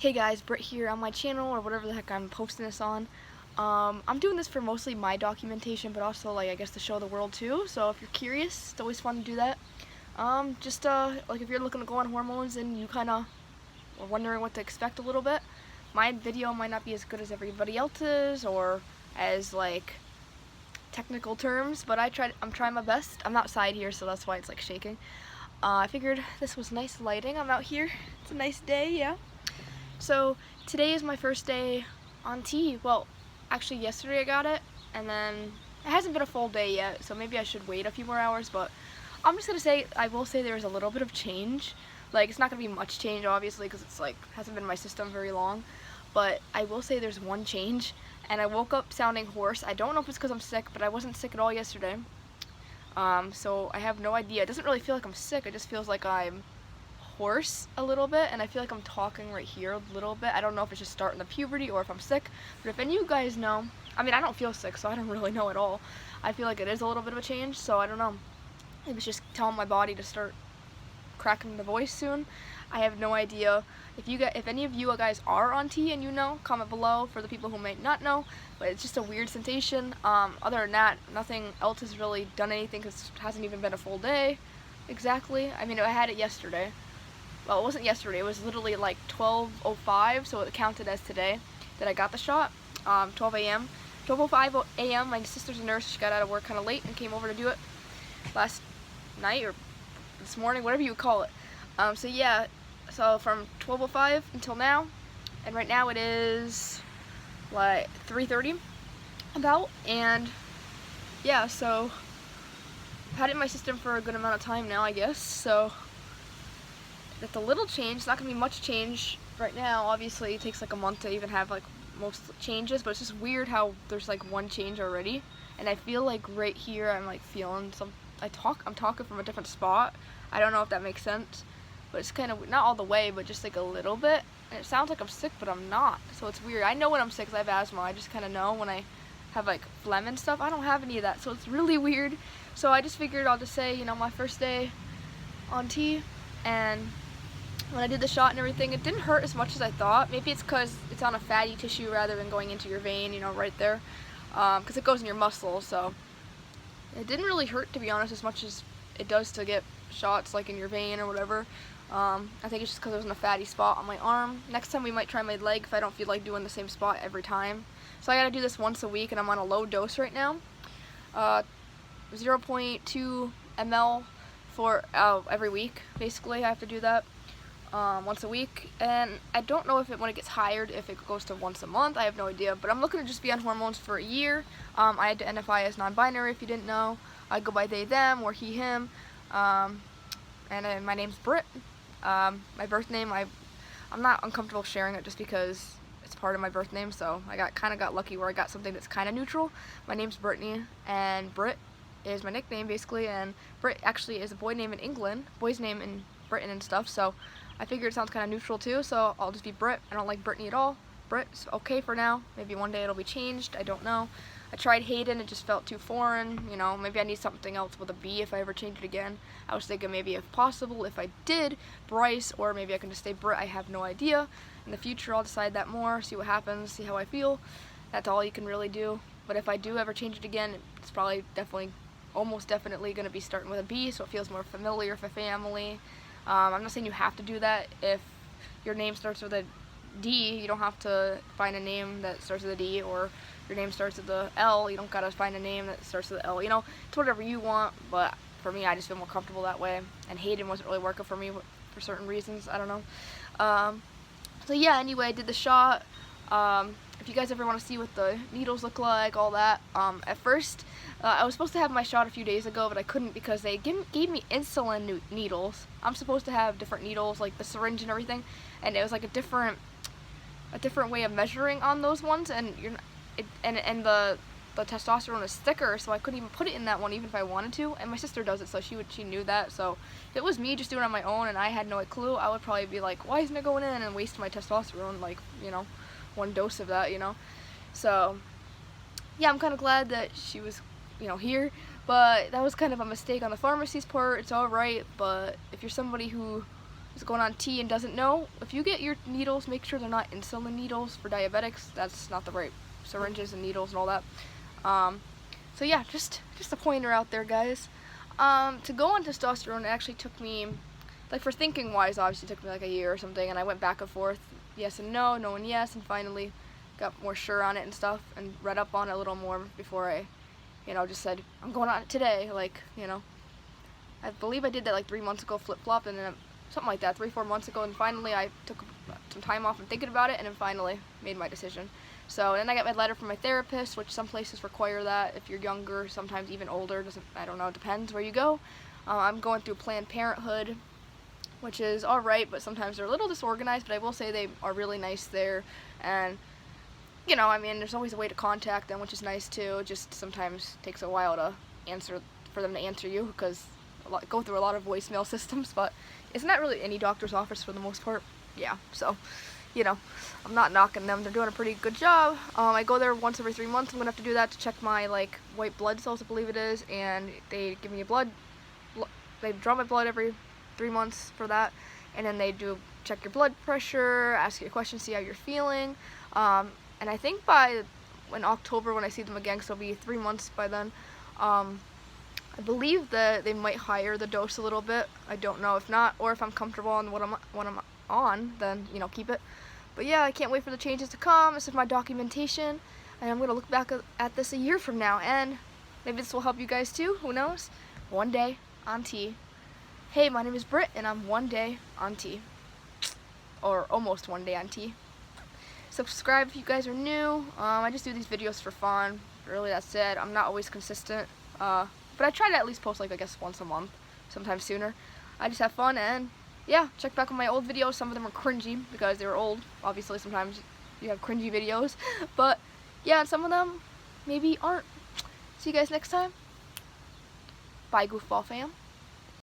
Hey guys, Britt here on my channel, or whatever the heck I'm posting this on. I'm doing this for mostly my documentation, but also I guess to show the world too. So if you're curious, it's always fun to do that. Like if you're looking to go on hormones and you kind of are wondering what to expect a little bit, my video might not be as good as everybody else's or as technical terms, but I'm trying my best. I'm outside here, so that's why it's shaking. I figured this was nice lighting. I'm out here. It's a nice day, yeah. So today is my first day on T. Well, actually yesterday I got it, and then it hasn't been a full day yet, so maybe I should wait a few more hours, but I'm just gonna say, I will say there's a little bit of change. It's not gonna be much change, obviously, because it's hasn't been in my system very long, but I will say there's one change, and I woke up sounding hoarse. I don't know if it's because I'm sick, but I wasn't sick at all yesterday. So I have no idea. It doesn't really feel like I'm sick, it just feels like I'm hoarse a little bit, and I feel like I'm talking right here a little bit. I don't know if it's just starting the puberty or if I'm sick, but if any of you guys know, I mean, I don't feel sick, so I don't really know at all. I feel like it is a little bit of a change, so I don't know. It was just telling my body to start cracking the voice soon. I have no idea. If any of you guys are on T and you know, comment below for the people who might not know, but it's just a weird sensation. Other than that, nothing else has really done anything because it hasn't even been a full day exactly. I mean, I had it yesterday. Well, it wasn't yesterday, it was literally 12:05, so it counted as today that I got the shot. 12 a.m. 12:05 a.m. my sister's a nurse. She got out of work kind of late and came over to do it last night or this morning, whatever you would call it. So yeah, so from 12:05 until now, and right now it is 3:30 about, and yeah, so I've had it in my system for a good amount of time now, I guess, so that's a little change. It's not going to be much change right now. Obviously, it takes a month to even have most changes, but it's just weird how there's one change already. And I feel right here, I'm feeling some. I'm talking from a different spot. I don't know if that makes sense, but it's kind of not all the way, but just a little bit. And it sounds like I'm sick, but I'm not. So it's weird. I know when I'm sick because I have asthma. I just kind of know when I have phlegm and stuff. I don't have any of that, so it's really weird. So I just figured I'll just say, my first day on T, and when I did the shot and everything, it didn't hurt as much as I thought. Maybe it's because it's on a fatty tissue rather than going into your vein, right there, because it goes in your muscle, so it didn't really hurt, to be honest, as much as it does to get shots in your vein or whatever. I think it's just because it was in a fatty spot on my arm. Next time we might try my leg if I don't feel like doing the same spot every time. So I gotta do this once a week, and I'm on a low dose right now. 0.2 ml for every week, basically. I have to do that once a week, and I don't know when it gets higher, if it goes to once a month. I have no idea, but I'm looking to just be on hormones for a year. I identify as non-binary, if you didn't know. I go by they, them, or he, him, and my name's Britt. My birth name, I'm not uncomfortable sharing it just because it's part of my birth name, so I kind of got lucky where I got something that's kind of neutral. My name's Brittany, and Britt is my nickname, basically, and Britt actually is a boy name in England, boy's name in Britain and stuff, so I figured it sounds kind of neutral too, so I'll just be Britt. I don't like Brittany at all. Britt's okay for now. Maybe one day it'll be changed. I don't know. I tried Hayden. It just felt too foreign. Maybe I need something else with a B if I ever change it again. I was thinking maybe if possible, if I did, Bryce, or maybe I can just stay Britt. I have no idea. In the future, I'll decide that more, see what happens, see how I feel. That's all you can really do. But if I do ever change it again, it's probably almost definitely going to be starting with a B, so it feels more familiar for family. I'm not saying you have to do that. If your name starts with a D, you don't have to find a name that starts with a D, or your name starts with a L, you don't gotta find a name that starts with an L. It's whatever you want, but for me, I just feel more comfortable that way. And Hayden wasn't really working for me for certain reasons, I don't know. So yeah, anyway, I did the shot. If you guys ever want to see what the needles look like, all that, at first, I was supposed to have my shot a few days ago, but I couldn't because they gave me insulin needles. I'm supposed to have different needles, like the syringe and everything, and it was a different way of measuring on those ones, and the testosterone is thicker, so I couldn't even put it in that one even if I wanted to. And my sister does it, so she knew that. So if it was me just doing it on my own and I had no clue, I would probably be like, why isn't it going in, and waste my testosterone, one dose of that, So yeah, I'm kind of glad that she was here, but that was kind of a mistake on the pharmacy's part. It's alright, but if you're somebody who who's going on T and doesn't know, if you get your needles, make sure they're not insulin needles for diabetics. That's not the right syringes and needles and all that. So yeah, just a pointer out there, guys. To go on testosterone, it actually took me, like for thinking wise, obviously it took me like a year or something, and I went back and forth, yes and no, no and yes, and finally got more sure on it and stuff, and read up on it a little more before I, just said, I'm going on it today, like, I believe I did that like 3 months ago, flip-flop, and then something like that, 3-4 months ago, and finally I took some time off and thinking about it, and then finally made my decision. So then I got my letter from my therapist, which some places require that if you're younger, sometimes even older, I don't know, it depends where you go. I'm going through Planned Parenthood, which is alright, but sometimes they're a little disorganized, but I will say they are really nice there, and there's always a way to contact them, which is nice too. It just sometimes takes a while for them to answer you, because go through a lot of voicemail systems, but it's not really any doctor's office for the most part. Yeah, so I'm not knocking them. They're doing a pretty good job. I go there once every 3 months. I'm gonna have to do that to check my white blood cells, I believe it is, and they give me they draw my blood every 3 months for that, and then they do check your blood pressure, ask you a question, see how you're feeling, and I think in October when I see them again, because it'll be 3 months by then, I believe that they might higher the dose a little bit. I don't know. If not, or if I'm comfortable on what I'm on, then keep it. But yeah, I can't wait for the changes to come. This is my documentation, and I'm gonna look back at this a year from now, and maybe this will help you guys too. Who knows? One day on T. Hey, my name is Britt, and I'm one day on T, or almost one day on T. Subscribe if you guys are new. I just do these videos for fun. Really, that's it. I'm not always consistent, but I try to at least post I guess once a month, sometimes sooner. I just have fun, and yeah, check back on my old videos. Some of them are cringy because they were old. Obviously, sometimes you have cringy videos, but yeah, and some of them maybe aren't. See you guys next time. Bye, Goofball fam.